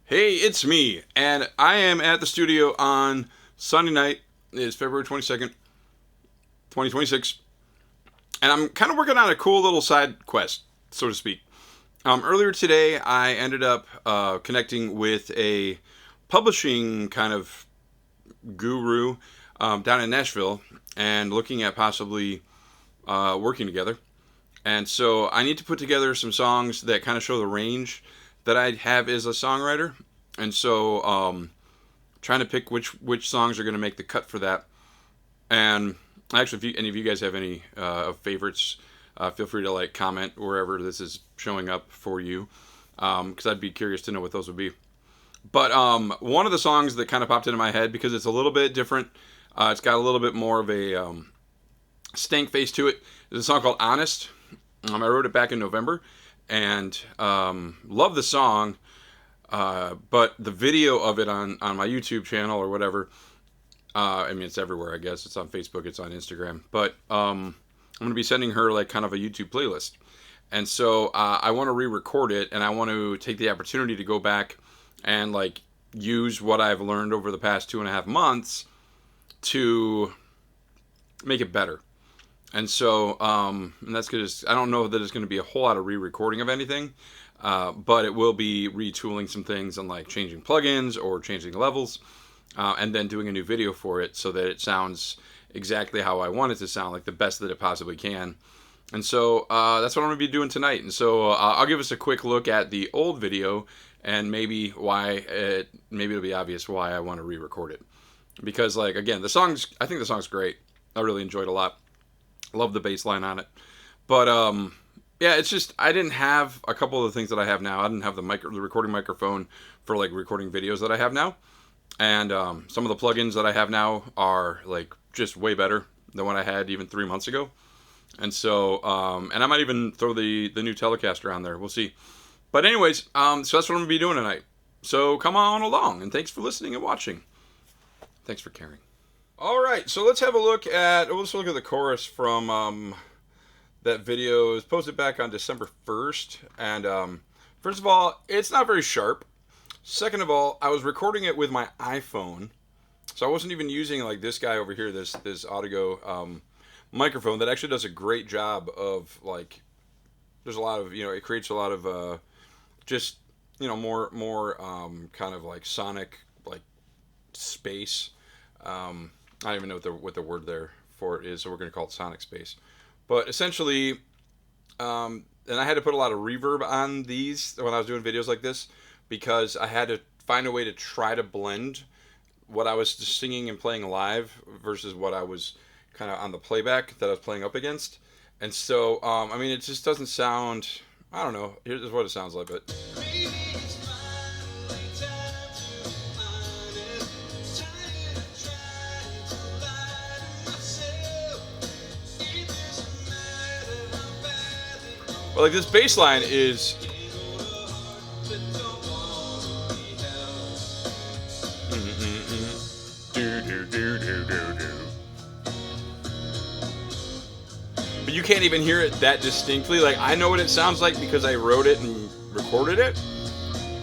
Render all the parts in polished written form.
Hey, it's me, and I am at the studio on Sunday night. It's February 22nd, 2026, and I'm kind of working on a cool little side quest, so to speak. Earlier today, I ended up connecting with a publishing kind of guru down in Nashville and looking at possibly working together. And so I need to put together some songs that kind of show the range that I have as a songwriter. And so trying to pick which songs are going to make the cut for that. And actually, if any of you guys have any favorites, feel free to like comment wherever this is showing up for you, because I'd be curious to know what those would be. But one of the songs that kind of popped into my head because it's a little bit different. It's got a little bit more of a stank face to it. There's a song called "Honest." I wrote it back in November, and love the song. But the video of it on my YouTube channel or whatever, I mean, it's everywhere, I guess. It's on Facebook, it's on Instagram. But I'm going to be sending her like kind of a YouTube playlist. And so I want to re record it, and I want to take the opportunity to go back and like use what I've learned over the past 2.5 months to make it better. And so, and that's because I don't know that it's going to be a whole lot of re-recording of anything, but it will be retooling some things and like changing plugins or changing levels, and then doing a new video for it so that it sounds exactly how I want it to sound, like the best that it possibly can. And so that's what I'm going to be doing tonight. And so I'll give us a quick look at the old video and maybe maybe it'll be obvious why I want to re-record it. Because like again, I think the song's great. I really enjoyed it a lot. Love the bass line on it. But yeah, it's just I didn't have a couple of the things that I have now. I didn't have the recording microphone for like recording videos that I have now. And some of the plugins that I have now are like just way better than what I had even 3 months ago. And so and I might even throw the new Telecaster on there. We'll see. But anyways, so that's what I'm gonna be doing tonight. So come on along, and thanks for listening and watching. Thanks for caring. All right, so let's look at the chorus from that video. It was posted back on December 1st, and first of all, it's not very sharp. Second of all, I was recording it with my iPhone, so I wasn't even using like this guy over here, this Audio microphone that actually does a great job of like. There's a lot of it creates a lot of just more kind of like sonic like space. I don't even know what the word there for it is, so we're going to call it sonic space. But essentially, and I had to put a lot of reverb on these when I was doing videos like this because I had to find a way to try to blend what I was just singing and playing live versus what I was kind of on the playback that I was playing up against. And so, I mean, it just doesn't sound. I don't know. Here's what it sounds like, but. Well, like this bass line is. But you can't even hear it that distinctly. Like I know what it sounds like because I wrote it and recorded it.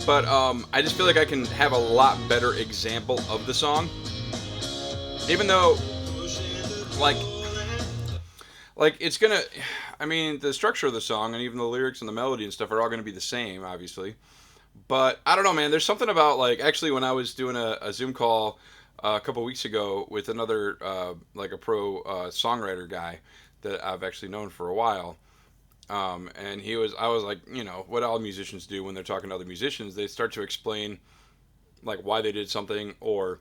But I just feel like I can have a lot better example of the song. Even though, like it's gonna. I mean, the structure of the song and even the lyrics and the melody and stuff are all going to be the same, obviously. But I don't know, man. There's something about like actually when I was doing a Zoom call a couple weeks ago with another like a pro songwriter guy that I've actually known for a while. And I was like, what all musicians do when they're talking to other musicians, they start to explain like why they did something or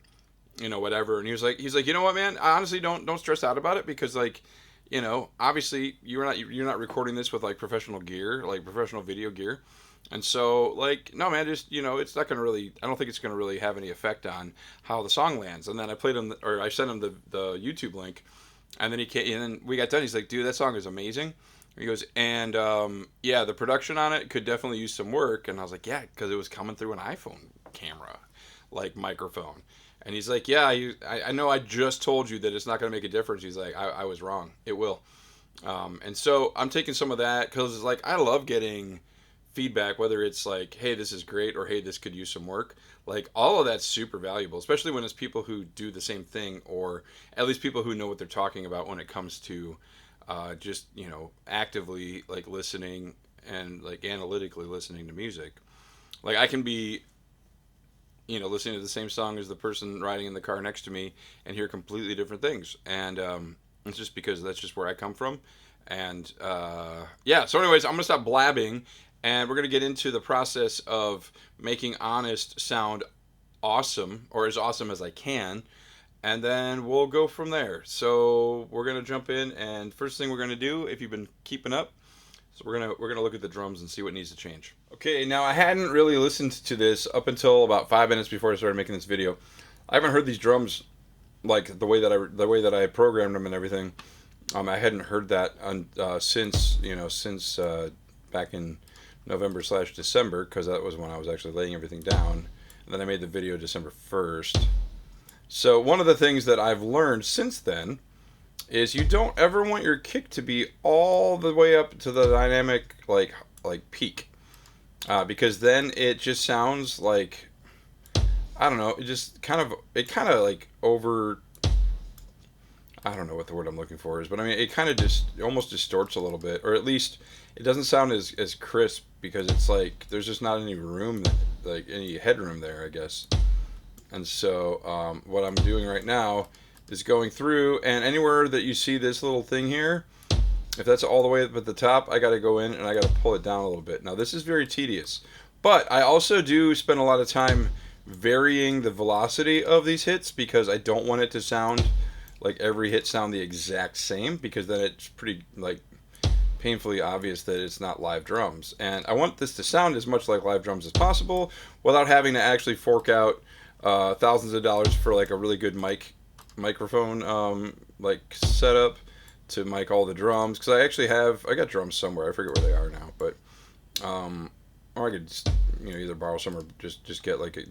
whatever. And he's like, you know what, man? I honestly don't stress out about it because like, obviously you're not recording this with like professional gear, like professional video gear. And so, like, no, man, just it's not gonna really. I don't think it's gonna really have any effect on how the song lands. And then I sent him the YouTube link, and then he came, and then we got done. He's like, dude, that song is amazing. He goes, and yeah, the production on it could definitely use some work. And I was like, yeah, because it was coming through an iPhone camera, like microphone. And he's like, yeah, I know I just told you that it's not going to make a difference. He's like, I was wrong. It will. And so I'm taking some of that because it's like I love getting feedback, whether it's like, hey, this is great, or hey, this could use some work. Like, all of that's super valuable, especially when it's people who do the same thing, or at least people who know what they're talking about when it comes to just, actively like listening and like analytically listening to music. Like, I can be, listening to the same song as the person riding in the car next to me and hear completely different things. And it's just because that's just where I come from. And yeah, so, anyways, I'm going to stop blabbing and we're going to get into the process of making Honest sound awesome, or as awesome as I can. And then we'll go from there. So we're gonna jump in, and first thing we're gonna do, if you've been keeping up, so we're gonna look at the drums and see what needs to change. Okay, now I hadn't really listened to this up until about 5 minutes before I started making this video. I haven't heard these drums like the way that I programmed them and everything. I hadn't heard that since back in November/December, because that was when I was actually laying everything down. And then I made the video December 1st. So one of the things that I've learned since then is you don't ever want your kick to be all the way up to the dynamic like peak, because then it just sounds like, I don't know, it kind of like over, I don't know what the word I'm looking for is, but I mean it kind of just almost distorts a little bit, or at least it doesn't sound as crisp, because it's like there's just not any room, like any headroom there, I guess. And so what I'm doing right now is going through, and anywhere that you see this little thing here, if that's all the way up at the top, I got to go in and I got to pull it down a little bit. Now this is very tedious, but I also do spend a lot of time varying the velocity of these hits, because I don't want it to sound like every hit sound the exact same, because then it's pretty like painfully obvious that it's not live drums. And I want this to sound as much like live drums as possible without having to actually fork out thousands of dollars for like a really good microphone like setup to mic all the drums, because I got drums somewhere, I forget where they are now, but or I could just, either borrow some or just get like a,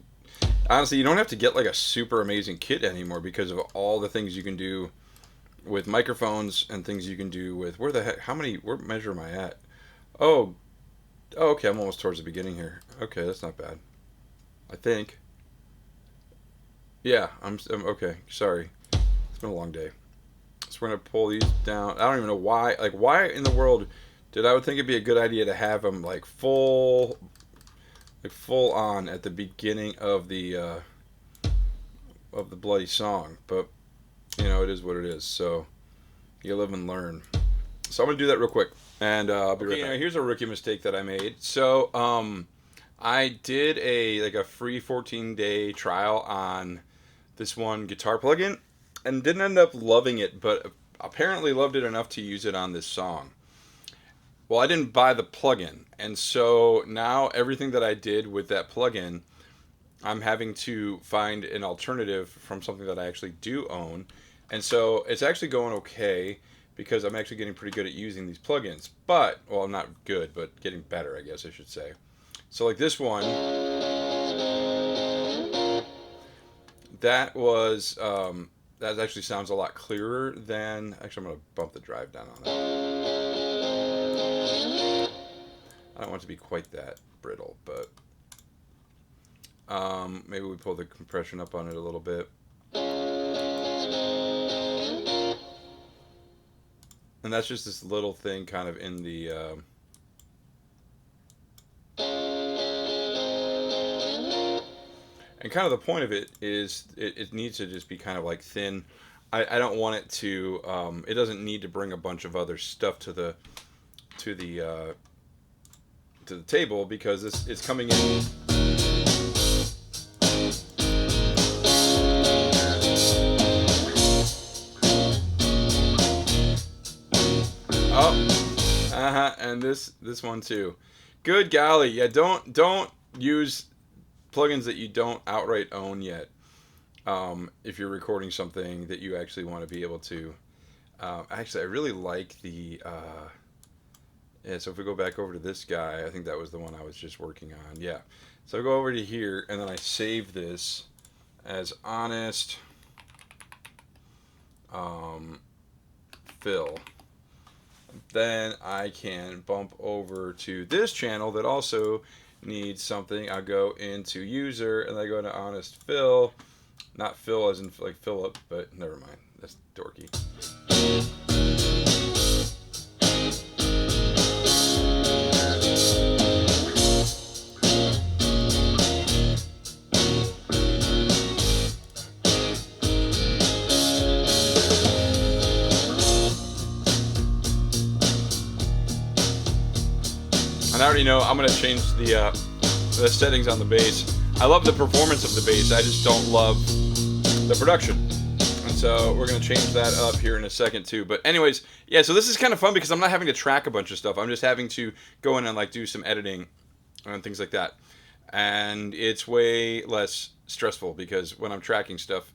honestly, you don't have to get like a super amazing kit anymore, because of all the things you can do with microphones and things you can do with, where measure am I at? Oh, okay, I'm almost towards the beginning here. Okay, that's not bad, I think. Yeah, I'm okay. Sorry, it's been a long day. So we're gonna pull these down. I don't even know why. Like, why in the world did I would think it'd be a good idea to have them like full on at the beginning of the bloody song? But it is what it is. So you live and learn. So I'm gonna do that real quick, and I'll be right back. Here's a rookie mistake that I made. So I did a free 14-day trial on this one guitar plugin, and didn't end up loving it, but apparently loved it enough to use it on this song. Well, I didn't buy the plugin, and so now everything that I did with that plugin, I'm having to find an alternative from something that I actually do own. And so it's actually going okay, because I'm actually getting pretty good at using these plugins. But, well, not good, but getting better, I guess I should say. So like this one, that actually sounds a lot clearer than, actually I'm going to bump the drive down on it. I don't want it to be quite that brittle, but maybe we pull the compression up on it a little bit. And that's just this little thing kind of in the and kind of the point of it is it needs to just be kind of like thin. I don't want it to it doesn't need to bring a bunch of other stuff to the table, because it's coming in. And this one too. Good golly, yeah, don't use plugins that you don't outright own yet. If you're recording something that you actually want to be able to, actually, I really like the. Yeah, so if we go back over to this guy, I think that was the one I was just working on. Yeah, so I go over to here, and then I save this as Honest Fill. Then I can bump over to this channel that also needs something. I'll go into user and I go to honest fill. Not fill as in like Philip, but never mind. That's dorky. And I already know I'm going to change the settings on the bass. I love the performance of the bass. I just don't love the production. And so we're going to change that up here in a second too. But anyways, yeah, so this is kind of fun because I'm not having to track a bunch of stuff. I'm just having to go in and like do some editing and things like that. And it's way less stressful because when I'm tracking stuff,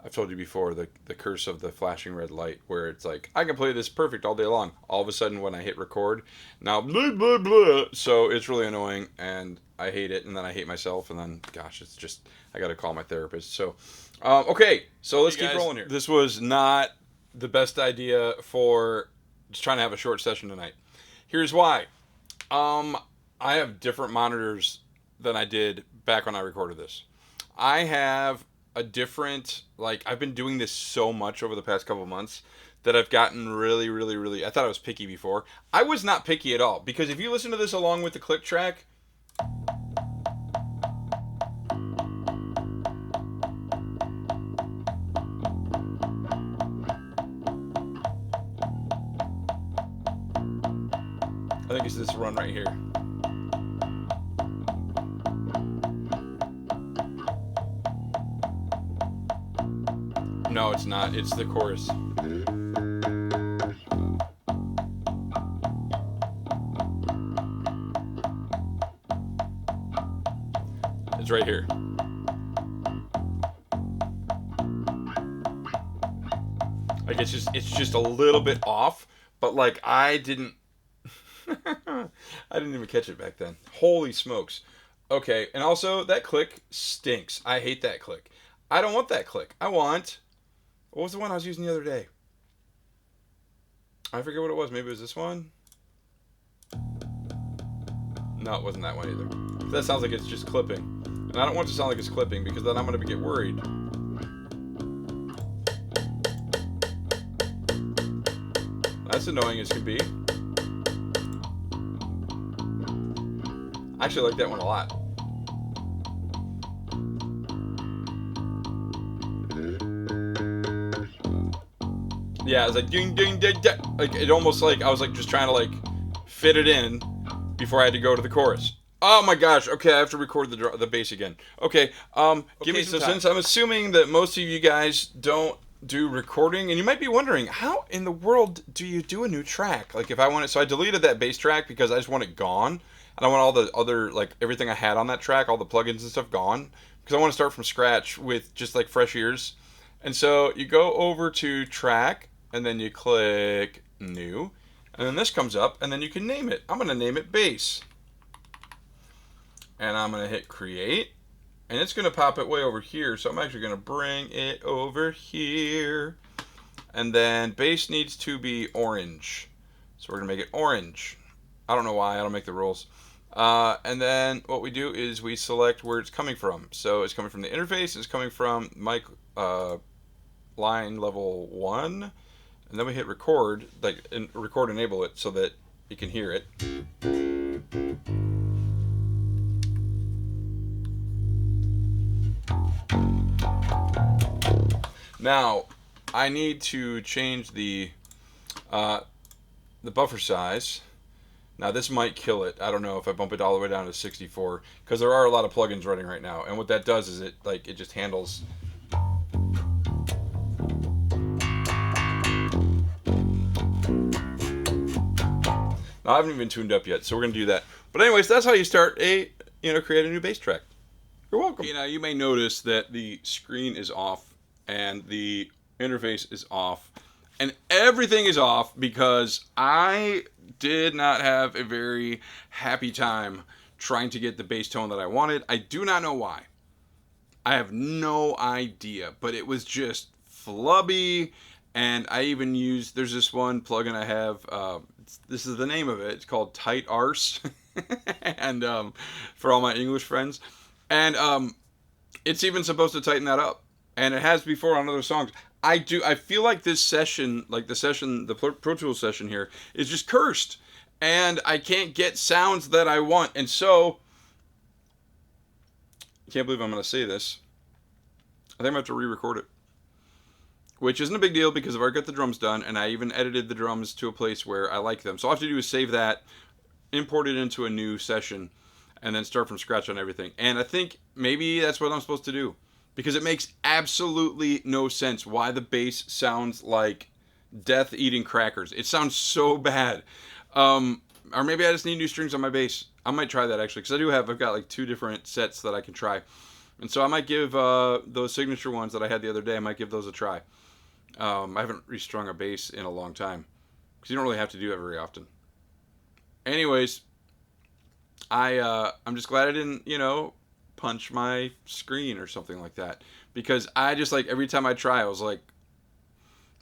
I've told you before, the curse of the flashing red light, where it's like, I can play this perfect all day long. All of a sudden, when I hit record, now blah, blah, blah. So it's really annoying, and I hate it, and then I hate myself, and then, gosh, it's just, I got to call my therapist. So, okay, so let's keep rolling here. This was not the best idea for just trying to have a short session tonight. Here's why. I have different monitors than I did back when I recorded this. I have a different, like, I've been doing this so much over the past couple of months that I've gotten really, I thought I was picky before. I was not picky at all, because if you listen to this along with the click track, I think it's this run right here. No, it's not. It's the chorus. It's right here. Like it's just a little bit off, but like I didn't even catch it back then. Holy smokes. Okay, and also that click stinks. I hate that click. I don't want that click. I want, what was the one I was using the other day? I forget what it was. Maybe it was this one? No, it wasn't that one either. That sounds like it's just clipping. And I don't want it to sound like it's clipping because then I'm going to get worried. That's annoying as can be. I actually like that one a lot. Yeah, it's like ding ding ding ding. Like it almost like I was like just trying to like fit it in before I had to go to the chorus. Oh my gosh. Okay, I have to record the bass again. Okay. Give me some time. Since I'm assuming that most of you guys don't do recording, and you might be wondering, how in the world do you do a new track? Like if I want it, so I deleted that bass track because I just want it gone. And I want all the other, like everything I had on that track, all the plugins and stuff gone. Because I want to start from scratch with just like fresh ears. And so you go over to track, and then you click new, and then this comes up, and then you can name it. I'm going to name it bass. And I'm going to hit create, and it's going to pop it way over here, so I'm actually going to bring it over here. And then bass needs to be orange, so we're going to make it orange. I don't know why, I don't make the rules. And then what we do is we select where it's coming from. So it's coming from the interface, it's coming from mic line level 1. And then we hit record, like record enable it so that you can hear it. Now, I need to change the buffer size. Now this might kill it. I don't know if I bump it all the way down to 64, because there are a lot of plugins running right now. And what that does is it just handles. Now, I haven't even tuned up yet, so we're going to do that. But anyways, that's how you start create a new bass track. You're welcome. You may notice that the screen is off and the interface is off and everything is off because I did not have a very happy time trying to get the bass tone that I wanted. I do not know why. I have no idea, but it was just flubby. And I even used, there's this one plugin I have, this is the name of it. It's called Tight Arse, and for all my English friends, and it's even supposed to tighten that up, and it has before on other songs. I feel like this session, like the Pro Tools session here, is just cursed, and I can't get sounds that I want, and so I can't believe I'm going to say this. I think I'm going to have to re-record it, which isn't a big deal because I've already got the drums done, and I even edited the drums to a place where I like them. So all I have to do is save that, import it into a new session, and then start from scratch on everything. And I think maybe that's what I'm supposed to do, because it makes absolutely no sense why the bass sounds like death eating crackers. It sounds so bad. Or maybe I just need new strings on my bass. I might try that actually, because I've got like 2 different sets that I can try. And so I might give those signature ones that I had the other day, I might give those a try. I haven't restrung a bass in a long time, because you don't really have to do that very often. Anyways, I'm just glad I didn't, punch my screen or something like that, because I just, like, every time I try, I was like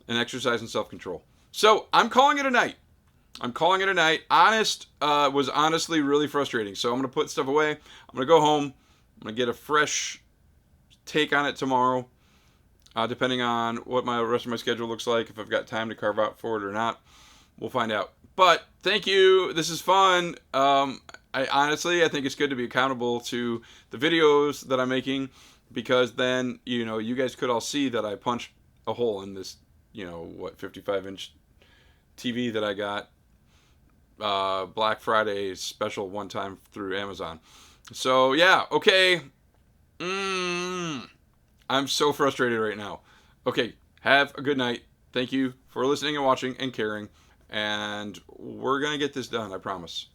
an exercise in self-control. So I'm calling it a night. Honest was honestly really frustrating. So I'm gonna put stuff away. I'm gonna go home. I'm gonna get a fresh take on it tomorrow, depending on what my rest of my schedule looks like. If I've got time to carve out for it or not, we'll find out. But thank you. This is fun. I think it's good to be accountable to the videos that I'm making, because then, you guys could all see that I punched a hole in this, 55-inch TV that I got Black Friday special one time through Amazon. So, yeah, okay. I'm so frustrated right now. Okay, have a good night. Thank you for listening and watching and caring. And we're going to get this done, I promise.